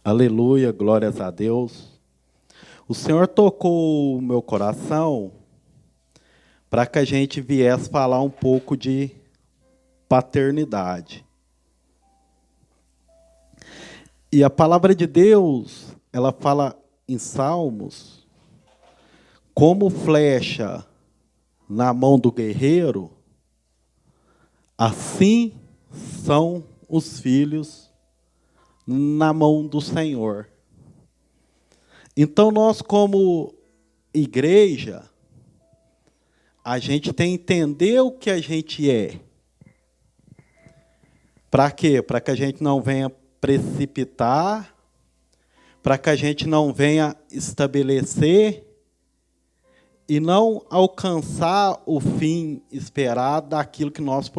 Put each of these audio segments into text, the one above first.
Aleluia, glórias a Deus. O Senhor tocou o meu coração para que a gente viesse falar um pouco de paternidade. E a palavra de Deus, ela fala em Salmos, como flecha na mão do guerreiro, assim são os filhos na mão do Senhor. Então, nós, como igreja, a gente tem que entender o que a gente é. Para quê? Para que a gente não venha precipitar, para que a gente não venha estabelecer e não alcançar o fim esperado daquilo que nós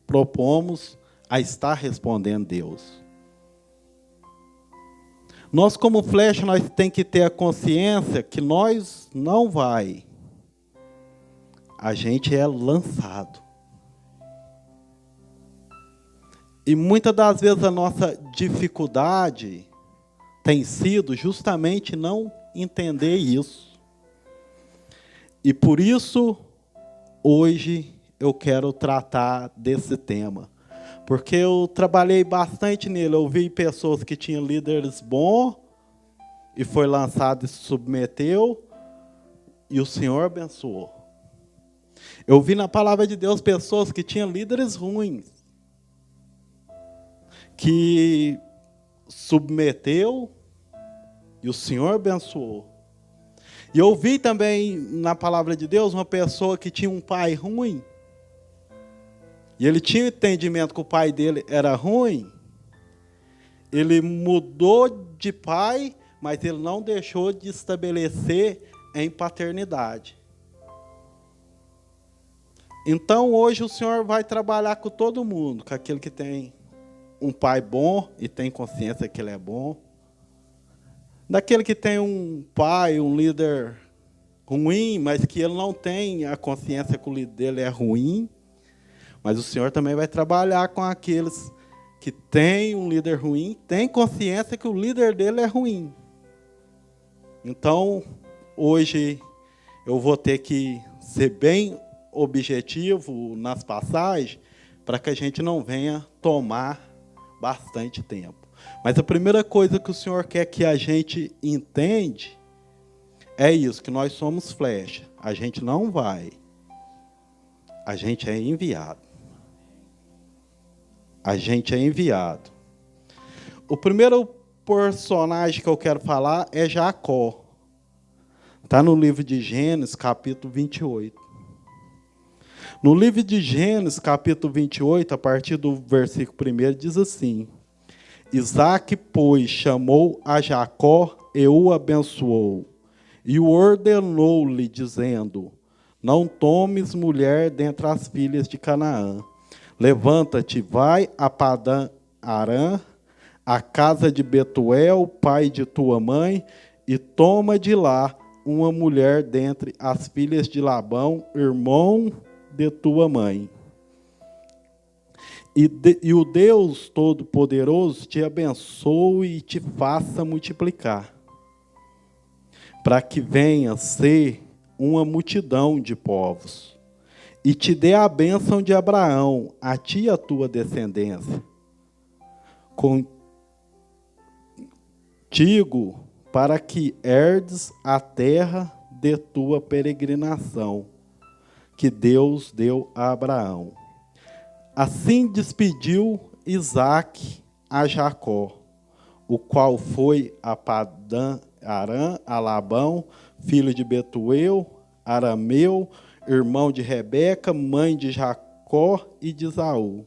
propomos a estar respondendo a Deus. Nós, como flecha, nós temos que ter a consciência que nós não vai. A gente é lançado. E muitas das vezes a nossa dificuldade tem sido justamente não entender isso. E por isso, hoje, eu quero tratar desse tema. Porque eu trabalhei bastante nele. Eu vi pessoas que tinham líderes bons e foi lançado e se submeteu, e o Senhor abençoou. Eu vi na palavra de Deus pessoas que tinham líderes ruins, que submeteu e o Senhor abençoou. E eu vi também na palavra de Deus uma pessoa que tinha um pai ruim, e ele tinha o entendimento que o pai dele era ruim, ele mudou de pai, mas ele não deixou de estabelecer em paternidade. Então hoje o Senhor vai trabalhar com todo mundo, com aquele que tem um pai bom e tem consciência que ele é bom, daquele que tem um pai, um líder ruim, mas que ele não tem a consciência que o líder dele é ruim. Mas o Senhor também vai trabalhar com aqueles que têm um líder ruim, têm consciência que o líder dele é ruim. Então, hoje, eu vou ter que ser bem objetivo nas passagens, para que a gente não venha tomar bastante tempo. Mas a primeira coisa que o Senhor quer que a gente entende é isso, que nós somos flecha. A gente não vai. A gente é enviado. A gente é enviado. O primeiro personagem que eu quero falar é Jacó. Está no livro de Gênesis, capítulo 28. No livro de Gênesis, capítulo 28, a partir do versículo 1, diz assim: Isaque, pois, chamou a Jacó e o abençoou, e o ordenou-lhe, dizendo: Não tomes mulher dentre as filhas de Canaã. Levanta-te, vai a Padã-Arã, a casa de Betuel, pai de tua mãe, e toma de lá uma mulher dentre as filhas de Labão, irmão de tua mãe. E o Deus Todo-Poderoso te abençoe e te faça multiplicar, para que venha ser uma multidão de povos, e te dê a bênção de Abraão, a ti e a tua descendência, contigo, para que herdes a terra de tua peregrinação, que Deus deu a Abraão. Assim despediu Isaque a Jacó, o qual foi a Padã-Arã, a Labão, filho de Betuel, arameu, irmão de Rebeca, mãe de Jacó e de Esaú.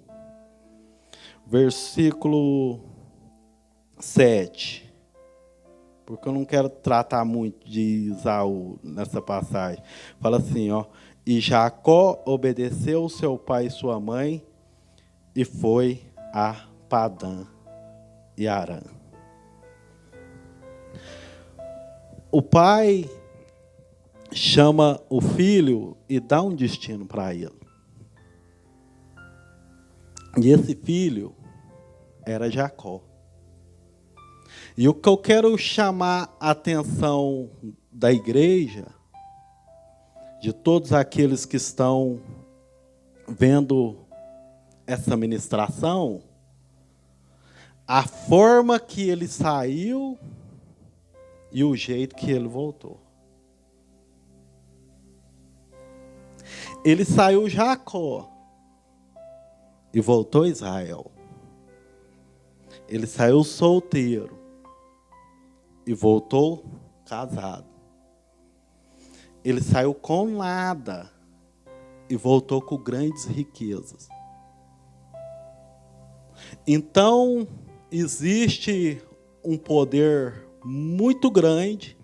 Versículo 7. Porque eu não quero tratar muito de Esaú nessa passagem. Fala assim, ó: E Jacó obedeceu seu pai e sua mãe, e foi a Padã e Arã. O pai chama o filho e dá um destino para ele. E esse filho era Jacó. E o que eu quero chamar a atenção da igreja, de todos aqueles que estão vendo essa ministração, a forma que ele saiu e o jeito que ele voltou. Ele saiu Jacó e voltou Israel. Ele saiu solteiro e voltou casado. Ele saiu com nada e voltou com grandes riquezas. Então, existe um poder muito grande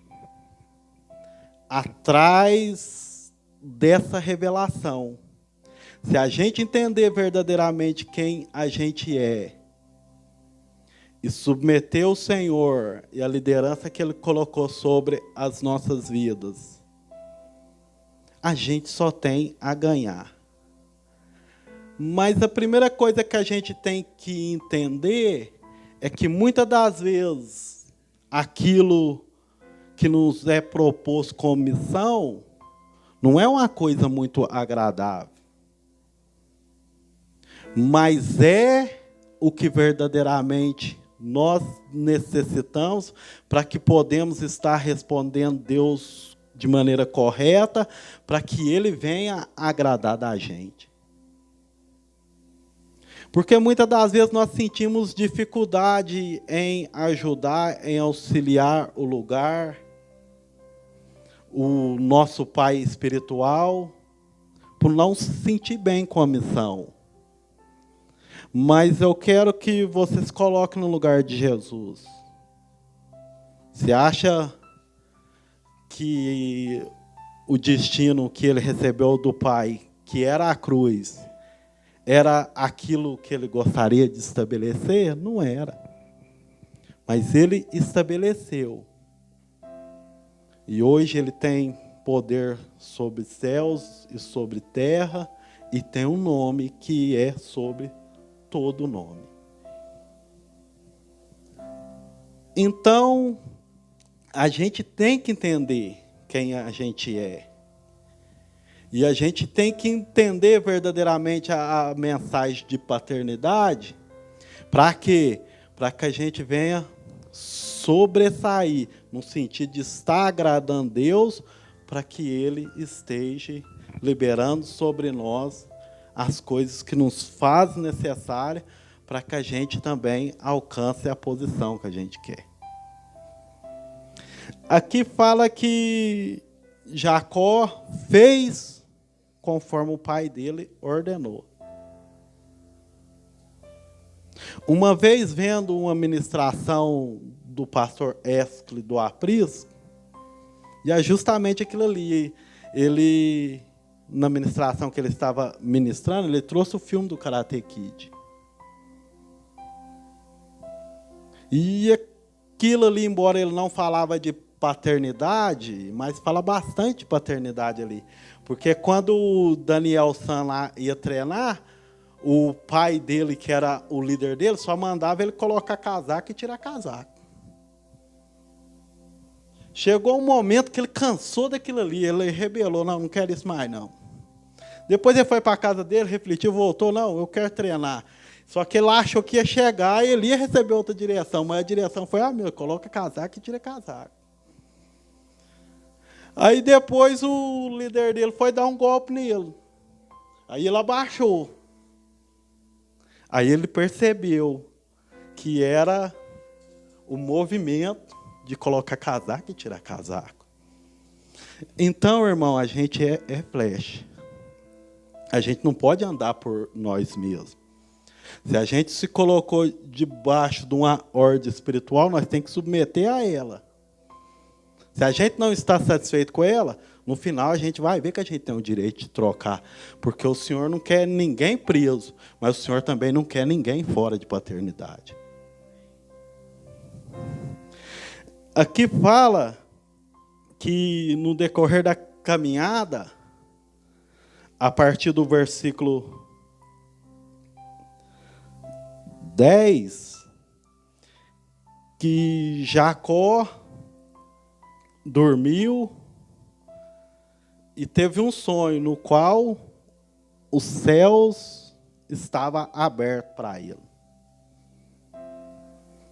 atrás dessa revelação. Se a gente entender verdadeiramente quem a gente é e submeter o Senhor e a liderança que Ele colocou sobre as nossas vidas, a gente só tem a ganhar. Mas a primeira coisa que a gente tem que entender é que muitas das vezes aquilo que nos é proposto como missão não é uma coisa muito agradável, mas é o que verdadeiramente nós necessitamos para que podemos estar respondendo Deus de maneira correta, para que Ele venha agradar da gente. Porque muitas das vezes nós sentimos dificuldade em ajudar, em auxiliar o lugar, o nosso pai espiritual, por não se sentir bem com a missão. Mas eu quero que você se coloque no lugar de Jesus. Você acha que o destino que ele recebeu do Pai, que era a cruz, era aquilo que ele gostaria de estabelecer? Não era. Mas ele estabeleceu. E hoje ele tem poder sobre céus e sobre terra, e tem um nome que é sobre todo nome. Então, a gente tem que entender quem a gente é. E a gente tem que entender verdadeiramente a mensagem de paternidade. Para quê? Para que a gente venha sobressair, no sentido de estar agradando Deus, para que Ele esteja liberando sobre nós as coisas que nos fazem necessárias para que a gente também alcance a posição que a gente quer. Aqui fala que Jacó fez conforme o pai dele ordenou. Uma vez vendo uma ministração do pastor Escle do Aprisco, e é justamente aquilo ali. Ele, na ministração que ele estava ministrando, ele trouxe o filme do Karate Kid. E aquilo ali, embora ele não falava de paternidade, mas fala bastante de paternidade ali. Porque quando o Daniel San lá ia treinar, o pai dele, que era o líder dele, só mandava ele colocar casaco e tirar casaco. Chegou um momento que ele cansou daquilo ali, ele rebelou, não quero isso mais não. Depois ele foi para a casa dele, refletiu, voltou, não, eu quero treinar. Só que ele achou que ia chegar e ele ia receber outra direção, mas a direção foi a mesma, coloca casaco e tira casaco. Aí depois o líder dele foi dar um golpe nele. Aí ele abaixou. Aí ele percebeu que era o movimento de colocar casaco e tirar casaco. Então, irmão, a gente é flecha. A gente não pode andar por nós mesmos. Se a gente se colocou debaixo de uma ordem espiritual, nós temos que submeter a ela. Se a gente não está satisfeito com ela, no final a gente vai ver que a gente tem o direito de trocar. Porque o Senhor não quer ninguém preso, mas o Senhor também não quer ninguém fora de paternidade. Aqui fala que no decorrer da caminhada, a partir do versículo 10, que Jacó dormiu e teve um sonho no qual os céus estavam abertos para ele.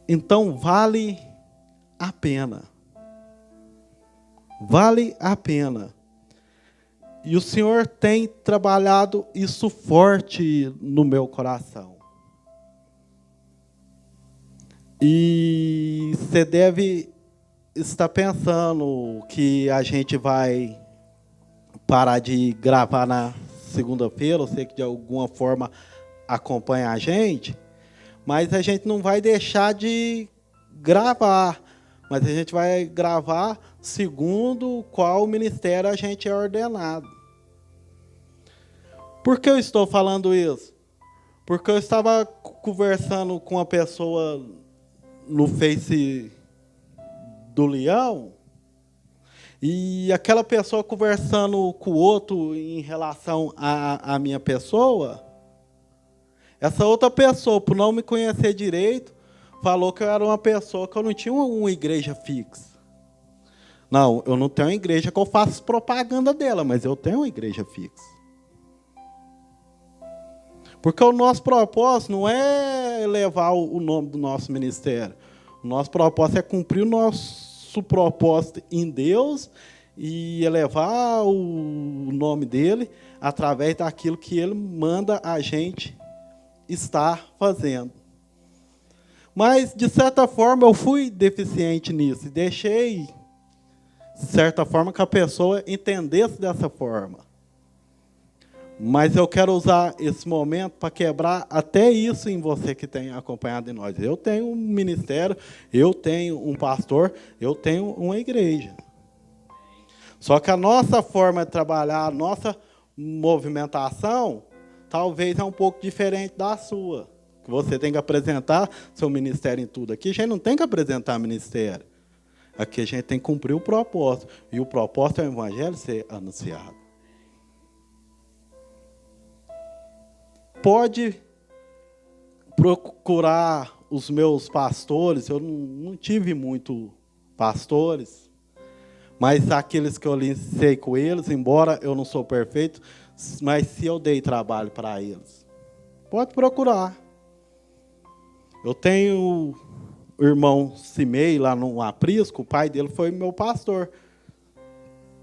Então vale a pena. Vale a pena. E o Senhor tem trabalhado isso forte no meu coração. E você deve estar pensando que a gente vai parar de gravar na segunda-feira, eu sei que de alguma forma acompanha a gente, mas a gente não vai deixar de gravar. Mas a gente vai gravar segundo qual ministério a gente é ordenado. Por que eu estou falando isso? Porque eu estava conversando com uma pessoa no Face do Leão, e aquela pessoa conversando com o outro em relação à minha pessoa, essa outra pessoa, por não me conhecer direito, falou que eu era uma pessoa que eu não tinha uma igreja fixa. Não, eu não tenho uma igreja que eu faço propaganda dela, mas eu tenho uma igreja fixa. Porque o nosso propósito não é elevar o nome do nosso ministério. O nosso propósito é cumprir o nosso propósito em Deus e elevar o nome dele através daquilo que ele manda a gente estar fazendo. Mas, de certa forma, eu fui deficiente nisso e deixei, de certa forma, que a pessoa entendesse dessa forma. Mas eu quero usar esse momento para quebrar até isso em você que tem acompanhado em nós. Eu tenho um ministério, eu tenho um pastor, eu tenho uma igreja. Só que a nossa forma de trabalhar, a nossa movimentação, talvez é um pouco diferente da sua. Você tem que apresentar seu ministério em tudo. Aqui a gente não tem que apresentar ministério. Aqui a gente tem que cumprir o propósito. E o propósito é o evangelho ser anunciado. Pode procurar os meus pastores. Eu não tive muito pastores. Mas aqueles que eu lincei com eles, embora eu não sou perfeito, mas se eu dei trabalho para eles. Pode procurar. Eu tenho o irmão Simei, lá no Aprisco, o pai dele foi meu pastor.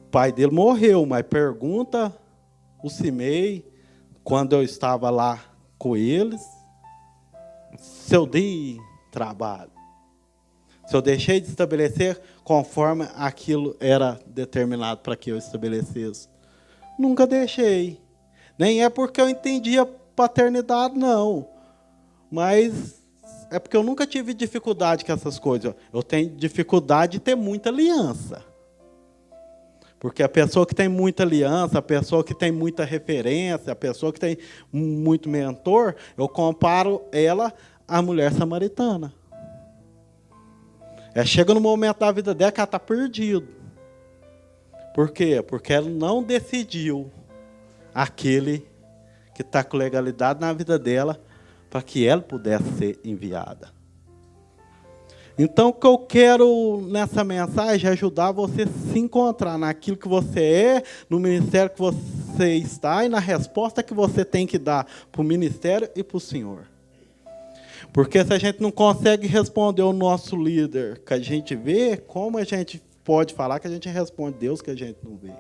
O pai dele morreu, mas pergunta o Simei, quando eu estava lá com eles, se eu dei trabalho. Se eu deixei de estabelecer conforme aquilo era determinado para que eu estabelecesse. Nunca deixei. Nem é porque eu entendia paternidade, não. Mas é porque eu nunca tive dificuldade com essas coisas. Eu tenho dificuldade de ter muita aliança. Porque a pessoa que tem muita aliança, a pessoa que tem muita referência, a pessoa que tem muito mentor, eu comparo ela à mulher samaritana. Chega no momento da vida dela que ela está perdida. Por quê? Porque ela não decidiu aquele que está com legalidade na vida dela para que ela pudesse ser enviada. Então, o que eu quero nessa mensagem é ajudar você a se encontrar naquilo que você é, no ministério que você está e na resposta que você tem que dar para o ministério e para o Senhor. Porque se a gente não consegue responder o nosso líder que a gente vê, como a gente pode falar que a gente responde Deus que a gente não vê?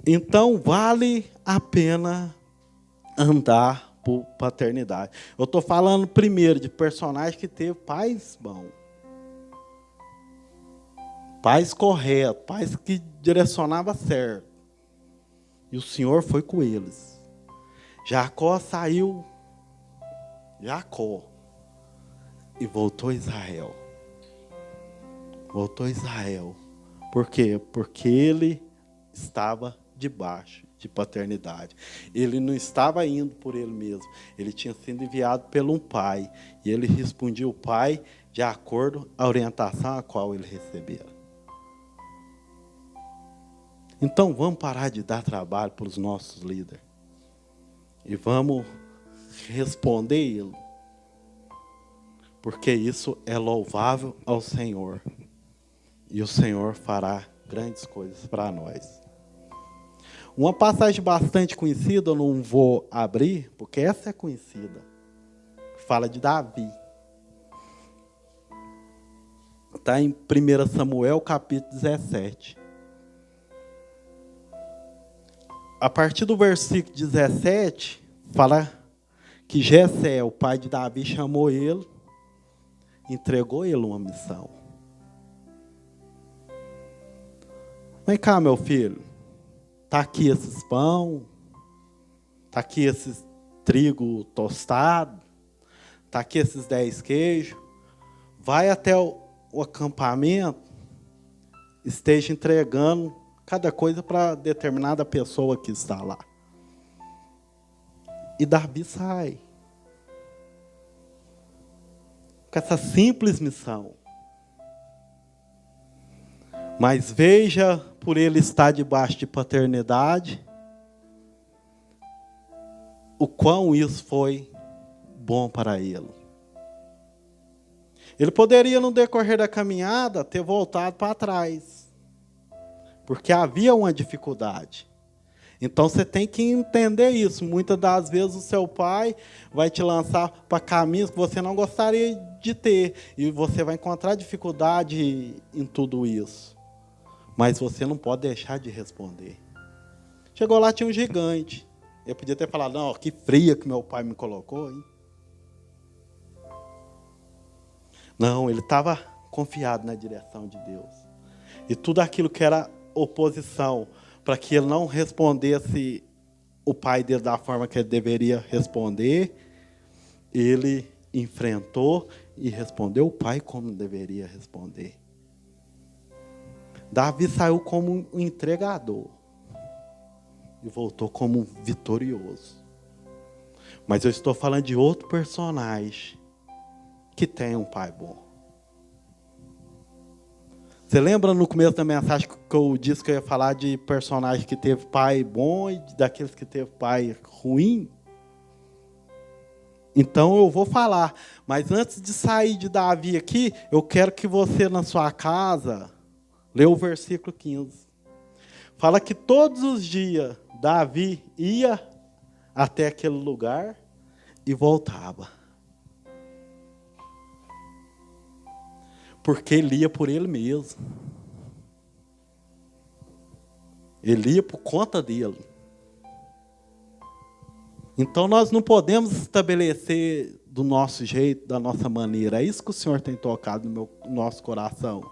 Então, vale a pena andar por paternidade. Eu estou falando primeiro de personagem que teve pais bons. Pais corretos, pais que direcionavam certo. E o Senhor foi com eles. Jacó saiu... Jacó. E voltou a Israel. Voltou a Israel. Por quê? Porque ele estava debaixo de paternidade. Ele não estava indo por ele mesmo. Ele tinha sido enviado por um pai. E ele respondia o pai de acordo à orientação a qual ele recebera. Então vamos parar de dar trabalho para os nossos líderes. E vamos responder ele. porque isso é louvável ao Senhor. E o Senhor fará grandes coisas para nós. Uma passagem bastante conhecida, eu não vou abrir, porque essa é conhecida. Fala de Davi. Está em 1 Samuel, capítulo 17. A partir do versículo 17, fala que Jessé, o pai de Davi, chamou ele, entregou ele uma missão. Vem cá, meu filho. Está aqui esses pão, está aqui esses trigo tostado, está aqui esses 10 queijos. Vai até o acampamento, esteja entregando cada coisa para determinada pessoa que está lá. E Davi sai com essa simples missão. Mas veja, por ele estar debaixo de paternidade, o quão isso foi bom para ele. Ele poderia, no decorrer da caminhada, ter voltado para trás, porque havia uma dificuldade. Então você tem que entender isso. Muitas das vezes o seu pai vai te lançar para caminhos que você não gostaria de ter, e você vai encontrar dificuldade em tudo isso. Mas você não pode deixar de responder. Chegou lá, tinha um gigante. Eu podia ter falado, não, que fria que meu pai me colocou, hein? Não, ele estava confiado na direção de Deus. E tudo aquilo que era oposição, para que ele não respondesse o pai dele da forma que ele deveria responder, ele enfrentou e respondeu o pai como deveria responder. Davi saiu como um entregador e voltou como um vitorioso. Mas eu estou falando de outro personagem que tem um pai bom. Você lembra no começo da mensagem que eu disse que eu ia falar de personagem que teve pai bom e daqueles que teve pai ruim? Então eu vou falar. Mas antes de sair de Davi aqui, eu quero que você na sua casa lê o versículo 15. Fala que todos os dias Davi ia até aquele lugar e voltava. Porque ele ia por ele mesmo. Ele ia por conta dele. Então nós não podemos estabelecer do nosso jeito, da nossa maneira. É isso que o Senhor tem tocado no nosso coração.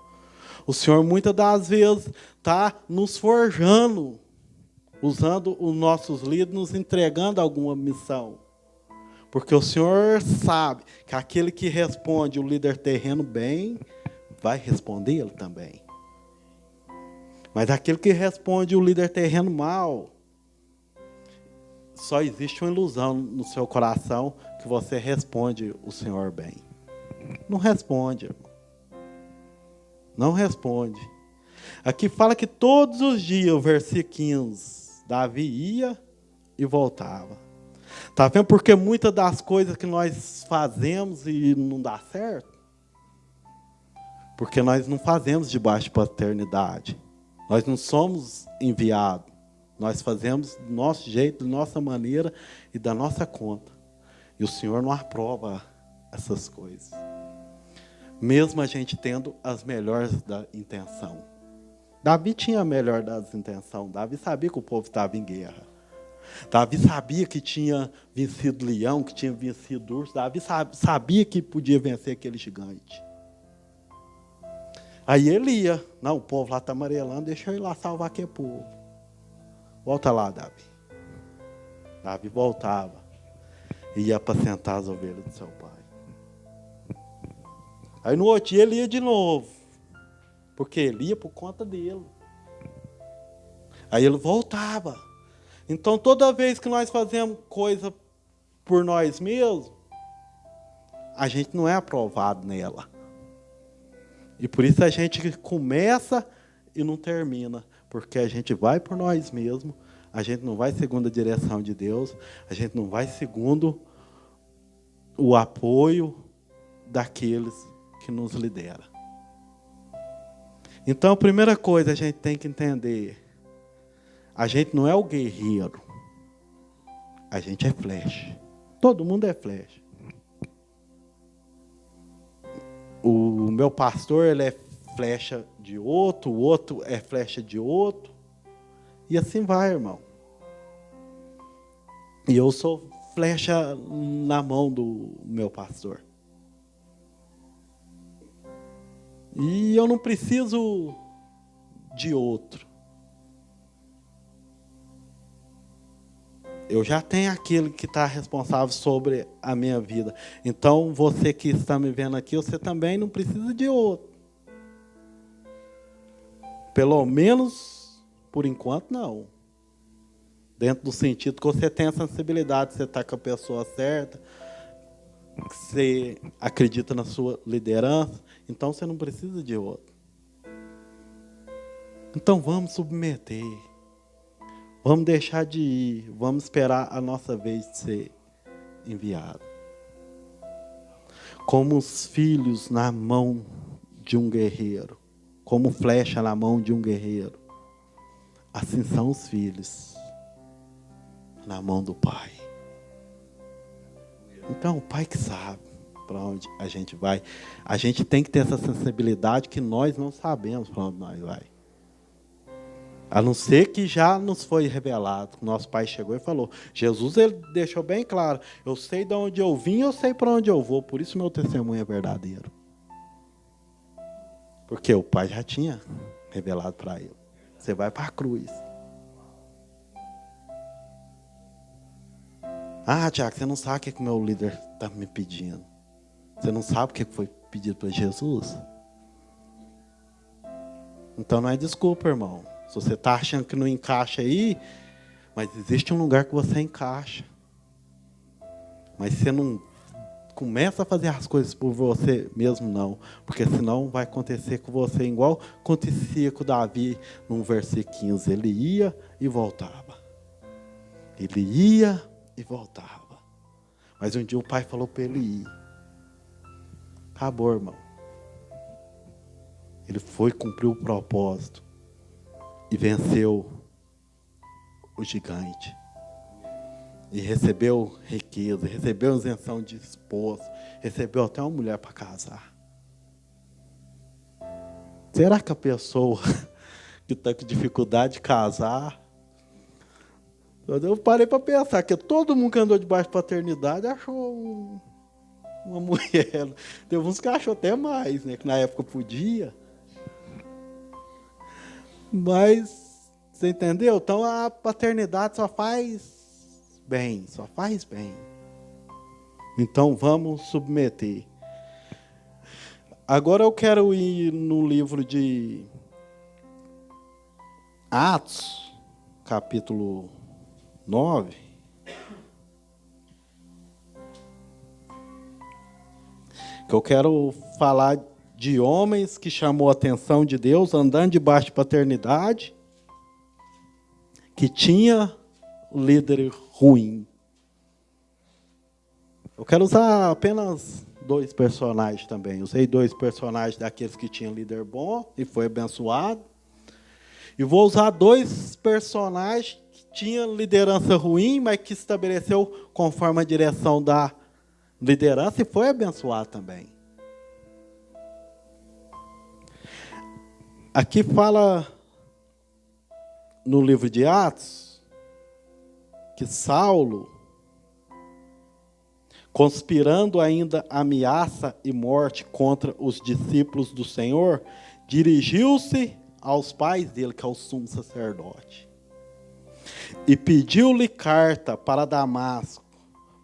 O Senhor muitas das vezes está nos forjando, usando os nossos líderes, nos entregando alguma missão. Porque o Senhor sabe que aquele que responde o líder terreno bem, vai responder ele também. Mas aquele que responde o líder terreno mal, só existe uma ilusão no seu coração que você responde o Senhor bem. Não responde, irmão. Não responde. Aqui fala que todos os dias, o versículo 15, Davi ia e voltava. Está vendo? Porque muitas das coisas que nós fazemos e não dá certo, porque nós não fazemos debaixo de paternidade. Nós não somos enviados. Nós fazemos do nosso jeito, da nossa maneira e da nossa conta. E o Senhor não aprova essas coisas. Mesmo a gente tendo as melhores da intenção. Davi tinha a melhor das intenções. Davi sabia que o povo estava em guerra. Davi sabia que tinha vencido leão, que tinha vencido urso. Davi sabia que podia vencer aquele gigante. Aí ele ia. Não, o povo lá está amarelando, deixa eu ir lá salvar aquele povo. Volta lá, Davi. Davi voltava. E ia apacentar as ovelhas do seu pai. Aí no outro dia ele ia de novo. Porque ele ia por conta dele. Aí ele voltava. Então toda vez que nós fazemos coisa por nós mesmos, a gente não é aprovado nela. E por isso a gente começa e não termina. Porque a gente vai por nós mesmos, a gente não vai segundo a direção de Deus, a gente não vai segundo o apoio daqueles que nos lideram. Então, a primeira coisa a gente tem que entender, a gente não é o guerreiro, a gente é flecha. Todo mundo é flecha. O meu pastor, ele é flecha de outro, o outro é flecha de outro. E assim vai, irmão. E eu sou flecha na mão do meu pastor. E eu não preciso de outro. Eu já tenho aquele que está responsável sobre a minha vida. Então, você que está me vendo aqui, você também não precisa de outro. Pelo menos, por enquanto, não. Dentro do sentido que você tem a sensibilidade, você está com a pessoa certa, você acredita na sua liderança, então você não precisa de outro. Então, vamos submeter. Vamos deixar de ir, vamos esperar a nossa vez de ser enviado. Como os filhos na mão de um guerreiro, como flecha na mão de um guerreiro, assim são os filhos na mão do Pai. Então, o Pai que sabe para onde a gente vai. A gente tem que ter essa sensibilidade que nós não sabemos para onde nós vamos. A não ser que já nos foi revelado. Nosso Pai chegou e falou. Jesus, ele deixou bem claro. Eu sei de onde eu vim, eu sei para onde eu vou. Por isso meu testemunho é verdadeiro. Porque o Pai já tinha revelado para ele. Você vai para a cruz. Ah, Tiago, você não sabe o que o meu líder está me pedindo. Você não sabe o que foi pedido para Jesus? Então não é desculpa, irmão. Se você está achando que não encaixa aí, mas existe um lugar que você encaixa. Mas você não começa a fazer as coisas por você mesmo, não. Porque senão vai acontecer com você igual acontecia com Davi no versículo 15. Ele ia e voltava. Ele ia e voltava. Mas um dia o pai falou para ele ir. Acabou, irmão. Ele foi cumprir o propósito. E venceu o gigante. E recebeu riqueza, recebeu isenção de esposo, recebeu até uma mulher para casar. Será que a pessoa que está com dificuldade de casar... Eu parei para pensar que todo mundo que andou debaixo de paternidade achou uma mulher. Teve uns que achou até mais, né? Que na época podia. Mas, você entendeu? Então a paternidade só faz bem, só faz bem. Então vamos submeter. Agora eu quero ir no livro de Atos, capítulo 9. Que eu quero falar de homens que chamou a atenção de Deus, andando debaixo de paternidade, que tinha um líder ruim. Eu quero usar apenas 2 personagens também. Usei 2 personagens daqueles que tinham líder bom e foi abençoado. E vou usar 2 personagens que tinham liderança ruim, mas que estabeleceu conforme a direção da liderança e foi abençoado também. Aqui fala no livro de Atos que Saulo, conspirando ainda ameaça e morte contra os discípulos do Senhor, dirigiu-se aos pais dele, que é o sumo sacerdote, e pediu-lhe carta para Damasco,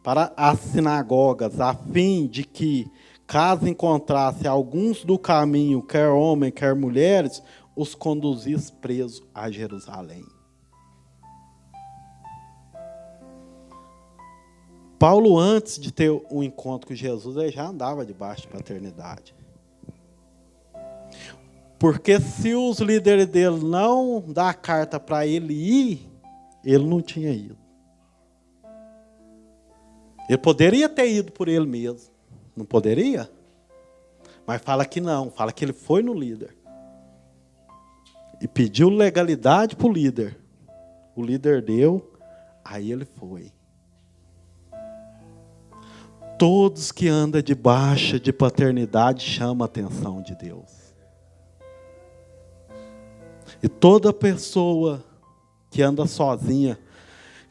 para as sinagogas, a fim de que, caso encontrasse alguns do caminho, quer homem, quer mulheres, os conduzisse presos a Jerusalém. Paulo, antes de ter um encontro com Jesus, ele já andava debaixo de paternidade. Porque se os líderes dele não dão a carta para ele ir, ele não tinha ido. Ele poderia ter ido por ele mesmo. Não poderia? Mas fala que não, fala que ele foi no líder. E pediu legalidade para o líder. O líder deu, aí ele foi. Todos que andam debaixo de paternidade chamam a atenção de Deus. E toda pessoa que anda sozinha,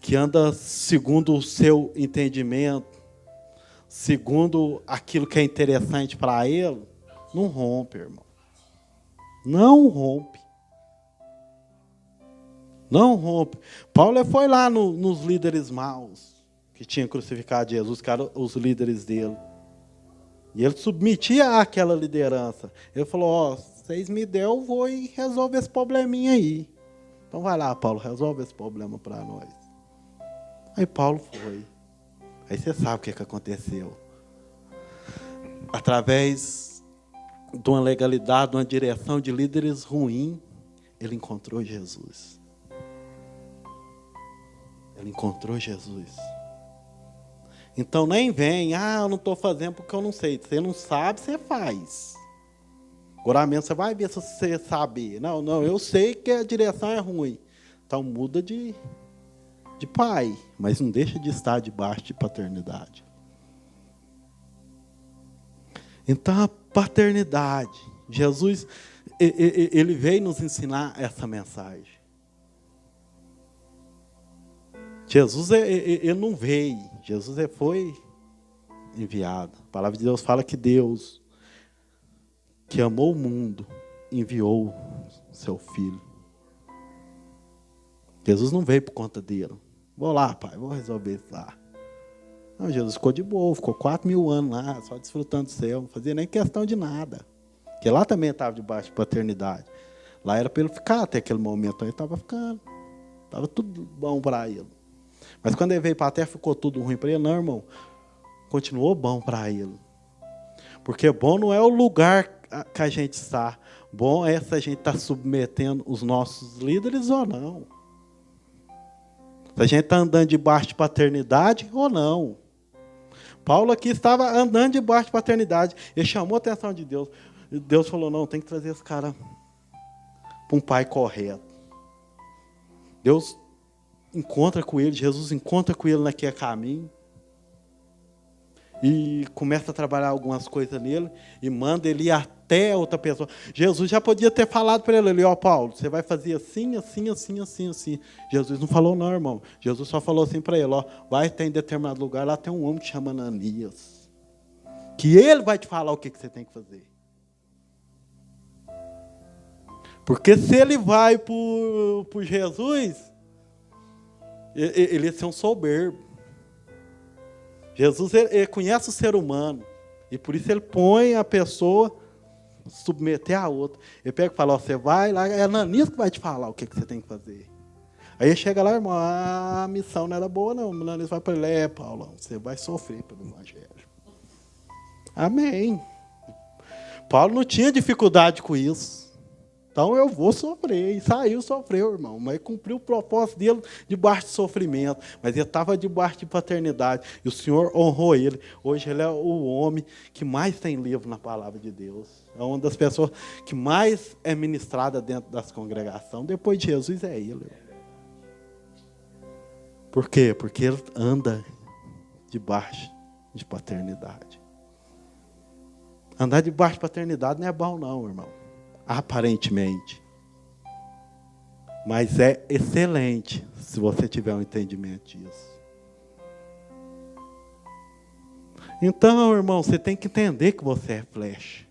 que anda segundo o seu entendimento, segundo aquilo que é interessante para ele, não rompe, irmão. Não rompe. Não rompe. Paulo foi lá nos líderes maus, que tinham crucificado Jesus, que eram os líderes dele. E ele submetia àquela liderança. Ele falou, ó, vocês me deu, eu vou e resolver esse probleminha aí. Então vai lá, Paulo, resolve esse problema para nós. Aí Paulo foi. Aí você sabe o que aconteceu. Através de uma legalidade, de uma direção de líderes ruins, ele encontrou Jesus. Ele encontrou Jesus. Então nem vem, eu não estou fazendo porque eu não sei. Você não sabe, você faz. Agora mesmo você vai ver se você saber. Não, eu sei que a direção é ruim. Então muda de pai, mas não deixa de estar debaixo de paternidade. Então a paternidade, Jesus, ele veio nos ensinar essa mensagem. Jesus, ele não veio, Jesus foi enviado. A palavra de Deus fala que Deus, que amou o mundo, enviou seu Filho. Jesus não veio por conta dele. Vou lá, pai, vou resolver isso lá. Não, Jesus ficou de boa, ficou 4.000 anos lá, só desfrutando do céu, não fazia nem questão de nada. Porque lá também estava debaixo de paternidade. Lá era para ele ficar até aquele momento, ele estava ficando. Estava tudo bom para ele. Mas quando ele veio para a terra, ficou tudo ruim para ele. Não, irmão, continuou bom para ele. Porque bom não é o lugar que a gente está. Bom é se a gente está submetendo os nossos líderes ou não. Se a gente está andando debaixo de paternidade ou não. Paulo aqui estava andando debaixo de paternidade. Ele chamou a atenção de Deus. Deus falou, não, tem que trazer esse cara para um pai correto. Deus encontra com ele, Jesus encontra com ele naquele caminho. E começa a trabalhar algumas coisas nele. E manda ele ir até outra pessoa. Jesus já podia ter falado para ele, ó Paulo, você vai fazer assim, assim, assim, assim, assim. Jesus não falou não, irmão. Jesus só falou assim para ele, ó, vai até em determinado lugar, lá tem um homem que chama Ananias. Que ele vai te falar o que você tem que fazer. Porque se ele vai por Jesus, ele ia ser um soberbo. Jesus ele conhece o ser humano. E por isso ele põe a pessoa submeter a outra. Ele pega e fala, ó, você vai lá, é Ananias que vai te falar o que você tem que fazer. Aí ele chega lá, irmão, a missão não era boa não. O Ananias vai para ele, Paulo, você vai sofrer pelo evangelho. Amém. Paulo não tinha dificuldade com isso. Então eu vou sofrer. E saiu, sofreu, irmão. Mas cumpriu o propósito dele debaixo de sofrimento. Mas ele estava debaixo de paternidade. E o Senhor honrou ele. Hoje ele é o homem que mais tem livro na palavra de Deus. É uma das pessoas que mais é ministrada dentro das congregações. Depois de Jesus é ele. Por quê? Porque ele anda debaixo de paternidade. Andar debaixo de paternidade não é bom não, irmão. Aparentemente. Mas é excelente se você tiver um entendimento disso. Então, irmão, você tem que entender que você é flecha.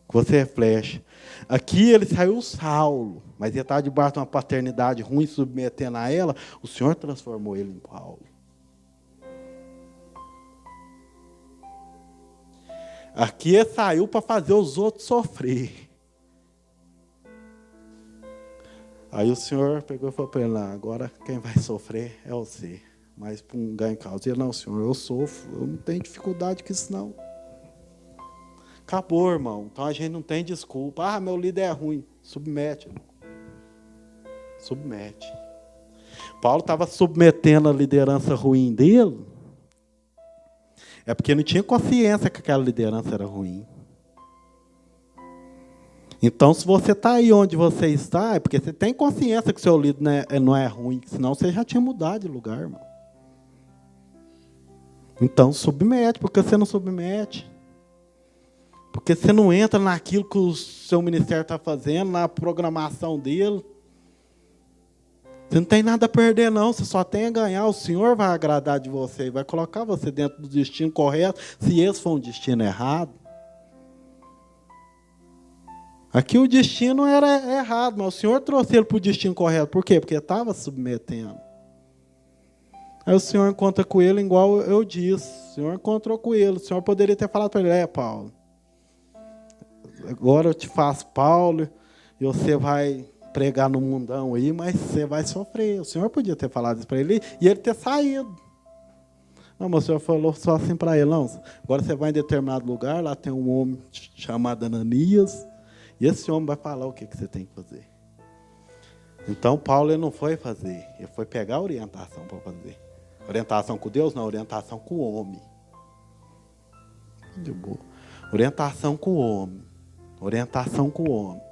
Que você é flecha. Aqui ele saiu Saulo, mas ele estava debaixo de uma paternidade ruim, submetendo a ela. O Senhor transformou ele em Paulo. Aqui ele saiu para fazer os outros sofrer. Aí o Senhor pegou e falou para ele, agora quem vai sofrer é você. Mas para um ganho em causa. Ele, não, Senhor, eu sofro, eu não tenho dificuldade com isso não. Acabou, irmão. Então a gente não tem desculpa. Meu líder é ruim. Submete, irmão. Submete. Paulo estava submetendo a liderança ruim dele. É porque não tinha consciência que aquela liderança era ruim. Então, se você está aí onde você está, é porque você tem consciência que o seu líder não é ruim, senão você já tinha mudado de lugar, irmão. Então, submete, porque você não submete. Porque você não entra naquilo que o seu ministério está fazendo, na programação dele. Você não tem nada a perder, não. Você só tem a ganhar. O Senhor vai agradar de você, vai colocar você dentro do destino correto, se esse for um destino errado. Aqui o destino era errado, mas o Senhor trouxe ele para o destino correto. Por quê? Porque estava submetendo. Aí o Senhor encontra com ele, igual eu disse. O Senhor encontrou com ele. O Senhor poderia ter falado para ele, Paulo, agora eu te faço Paulo, e você vai pregar no mundão aí, mas você vai sofrer. O Senhor podia ter falado isso para ele e ele ter saído. Não, mas o Senhor falou só assim para ele, não. Agora você vai em determinado lugar, lá tem um homem chamado Ananias, e esse homem vai falar o que você tem que fazer. Então, Paulo ele não foi fazer, ele foi pegar a orientação para fazer. Orientação com Deus, não, orientação com o homem. De boa. Orientação com o homem. Orientação com o homem.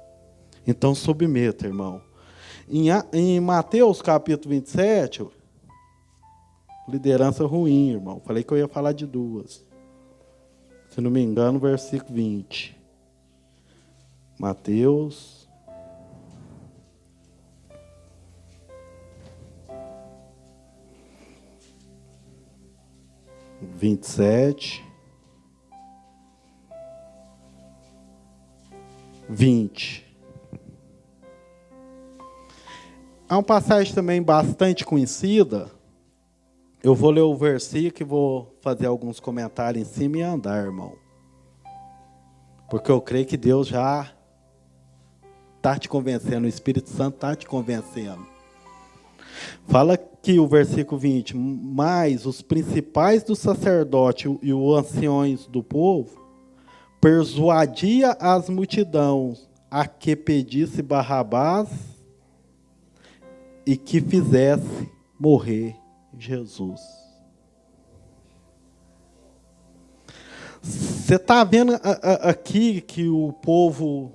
Então, submeta, irmão. Em Mateus, capítulo 27, liderança ruim, irmão. Falei que eu ia falar de duas. Se não me engano, versículo 20. Mateus 27, 20. Há uma passagem também bastante conhecida. Eu vou ler o versículo e vou fazer alguns comentários em cima e andar, irmão. Porque eu creio que Deus já está te convencendo, o Espírito Santo está te convencendo. Fala que o versículo 20, mas os principais do sacerdote e os anciões do povo persuadia as multidões a que pedisse Barrabás e que fizesse morrer Jesus. Você está vendo aqui que o povo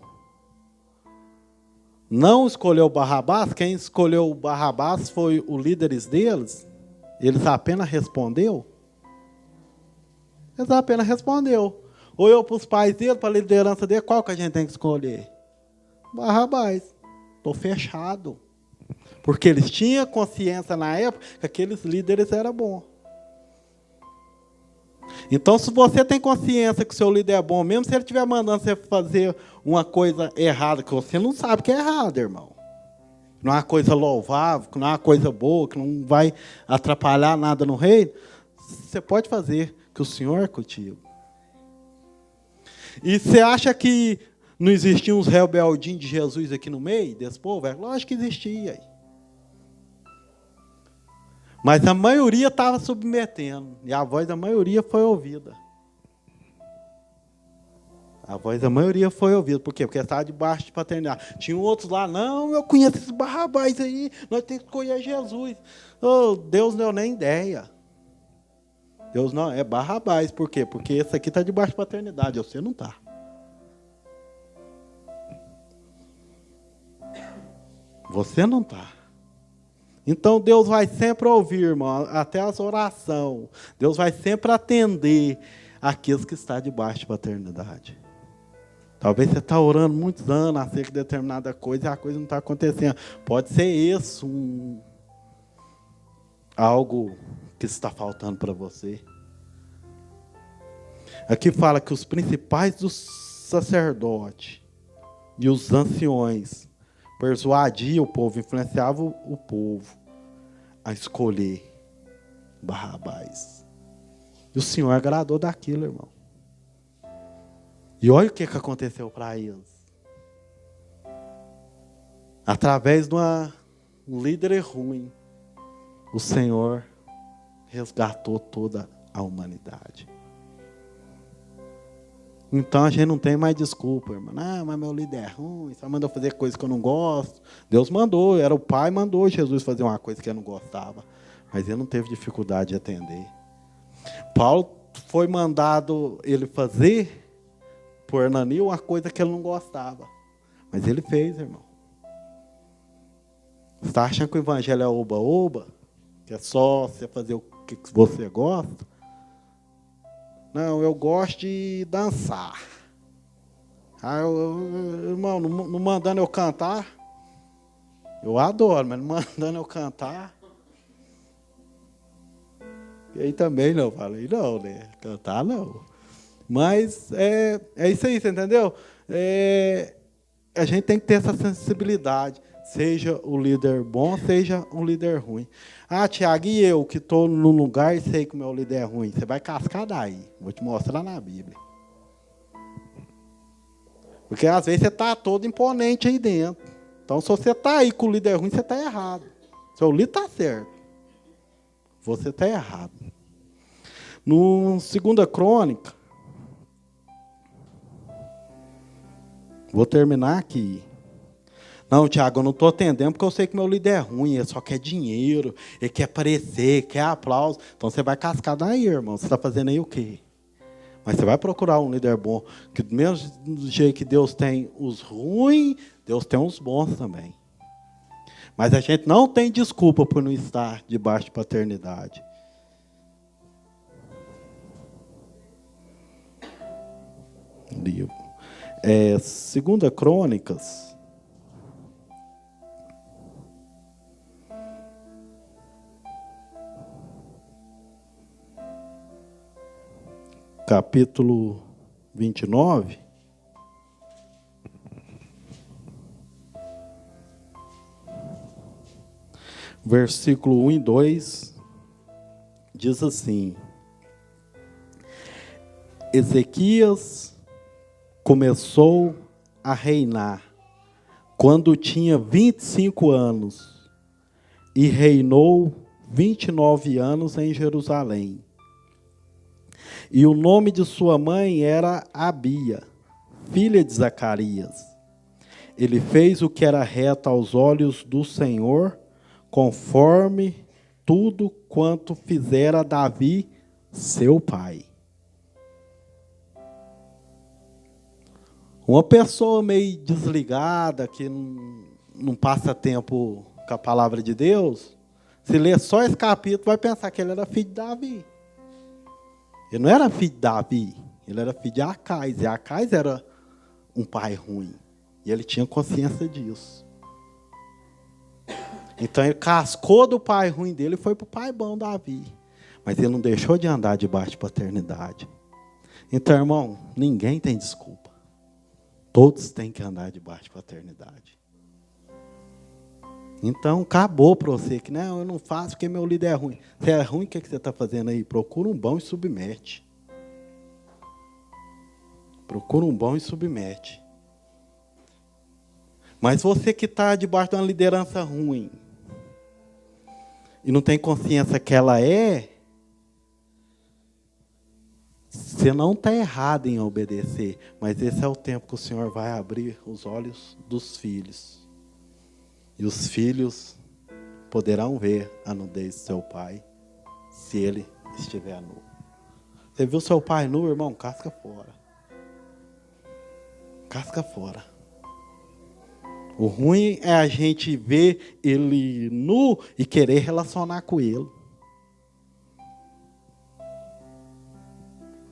não escolheu Barrabás? Quem escolheu Barrabás foi o líderes deles? Eles apenas respondeu? Eles apenas respondeu. Olhou para os pais dele, para a liderança dele, qual que a gente tem que escolher? Barrabás. Estou fechado. Porque eles tinham consciência na época que aqueles líderes eram bons. Então, se você tem consciência que o seu líder é bom, mesmo se ele estiver mandando você fazer uma coisa errada, que você não sabe que é errado, irmão. Não é uma coisa louvável, que não é uma coisa boa, que não vai atrapalhar nada no reino, você pode fazer, que o Senhor é contigo. E você acha que não existiam uns rebeldinhos de Jesus aqui no meio desse povo? Lógico que existia. Mas a maioria estava submetendo. E a voz da maioria foi ouvida. A voz da maioria foi ouvida. Por quê? Porque estava debaixo de paternidade. Tinha outros lá, não, eu conheço esses Barrabás aí, nós temos que escolher Jesus. Oh, Deus não deu nem ideia. Deus não, é Barrabás. Por quê? Porque esse aqui está debaixo de paternidade, você não está. Você não está. Então, Deus vai sempre ouvir, irmão, até as orações. Deus vai sempre atender aqueles que estão debaixo de paternidade. Talvez você está orando muitos anos acerca de determinada coisa e a coisa não está acontecendo. Pode ser isso, algo que está faltando para você. Aqui fala que os principais dos sacerdotes e os anciões persuadia o povo, influenciava o povo a escolher Barrabás. E o Senhor agradou daquilo, irmão. E olha o que aconteceu para eles. Através de um líder ruim, o Senhor resgatou toda a humanidade. Então a gente não tem mais desculpa, irmão. Ah, mas meu líder é ruim, só mandou fazer coisas que eu não gosto. Deus mandou, era o Pai, mandou Jesus fazer uma coisa que ele não gostava. Mas ele não teve dificuldade de atender. Paulo foi mandado ele fazer por Ananias uma coisa que ele não gostava. Mas ele fez, irmão. Você está achando que o evangelho é oba-oba? Que é só você fazer o que você gosta? Não, eu gosto de dançar. Irmão, não mandando eu cantar, eu adoro, mas não mandando eu cantar. E aí também não falei, não, né? Cantar não. Mas é isso aí, você entendeu? A gente tem que ter essa sensibilidade. Seja o líder bom, seja um líder ruim. Ah, Tiago, e eu que estou num lugar e sei que o meu líder é ruim? Você vai cascar daí. Vou te mostrar na Bíblia. Porque às vezes você está todo imponente aí dentro. Então, se você está aí com o líder ruim, você está errado. Seu líder está certo. Você está errado. No 2 Crônica, vou terminar aqui. Não, Tiago, eu não estou atendendo porque eu sei que meu líder é ruim, ele só quer dinheiro, ele quer aparecer, quer aplauso. Então você vai cascar daí, irmão. Você está fazendo aí o quê? Mas você vai procurar um líder bom, que do mesmo jeito que Deus tem os ruins, Deus tem os bons também. Mas a gente não tem desculpa por não estar debaixo de paternidade. Livro. 2 Crônicas. Capítulo 29. Versículo 1 e 2. Diz assim: Ezequias começou a reinar quando tinha 25 anos e reinou 29 anos em Jerusalém. E o nome de sua mãe era Abia, filha de Zacarias. Ele fez o que era reto aos olhos do Senhor, conforme tudo quanto fizera Davi, seu pai. Uma pessoa meio desligada, que não passa tempo com a palavra de Deus, se ler só esse capítulo, vai pensar que ele era filho de Davi. Ele não era filho de Davi, ele era filho de Acais. E Acais era um pai ruim. E ele tinha consciência disso. Então ele cascou do pai ruim dele e foi para o pai bom, Davi. Mas ele não deixou de andar debaixo de paternidade. Então, irmão, ninguém tem desculpa. Todos têm que andar debaixo de paternidade. Então, acabou para você que não, eu não faço porque meu líder é ruim. Se é ruim, o que você está fazendo aí? Procura um bom e submete. Procura um bom e submete. Mas você que está debaixo de uma liderança ruim e não tem consciência que ela você não está errado em obedecer, mas esse é o tempo que o Senhor vai abrir os olhos dos filhos. E os filhos poderão ver a nudez do seu pai, se ele estiver nu. Você viu seu pai nu, irmão? Casca fora. Casca fora. O ruim é a gente ver ele nu e querer relacionar com ele.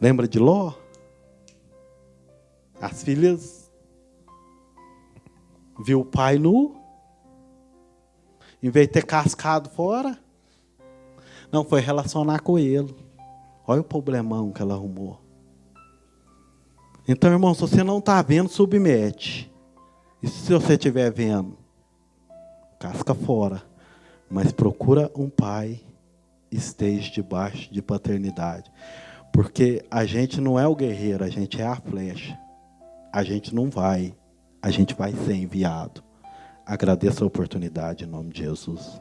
Lembra de Ló? As filhas viu o pai nu, em vez de ter cascado fora, não, foi relacionar com ele. Olha o problemão que ela arrumou. Então, irmão, se você não está vendo, submete. E se você estiver vendo, casca fora. Mas procura um pai que esteja debaixo de paternidade. Porque a gente não é o guerreiro, a gente é a flecha. A gente não vai, a gente vai ser enviado. Agradeço a oportunidade em nome de Jesus.